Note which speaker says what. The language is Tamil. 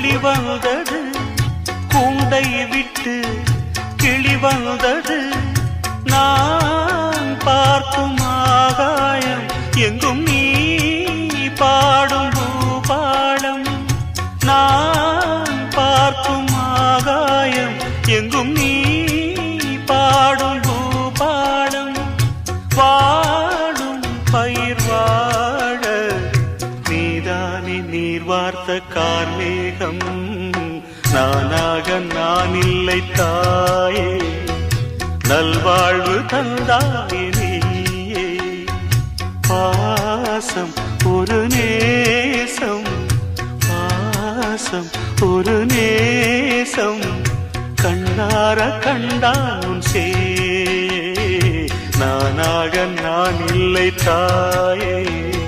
Speaker 1: ஒளி வந்தது கூண்டை விட்டு கிளி வந்தது நான் பார்க்கும் ஆகாயம் எங்கும் நீ பாடும் பூபாடம் நான் பார்க்கும் ஆகாயம் எங்கும் நீ பாடும் பூபாடம் வாடும் பயிர் வாழ நீதானே நீர் வார்த்த கார்மேகம் நானாக நான் இல்லை தாயே நல்வாழ்வு தந்தாயே நீயே பாசம் ஒரு நேசம் பாசம் ஒரு நேசம் கண்ணார கண்டான் சே நானாக நான் இல்லை தாயே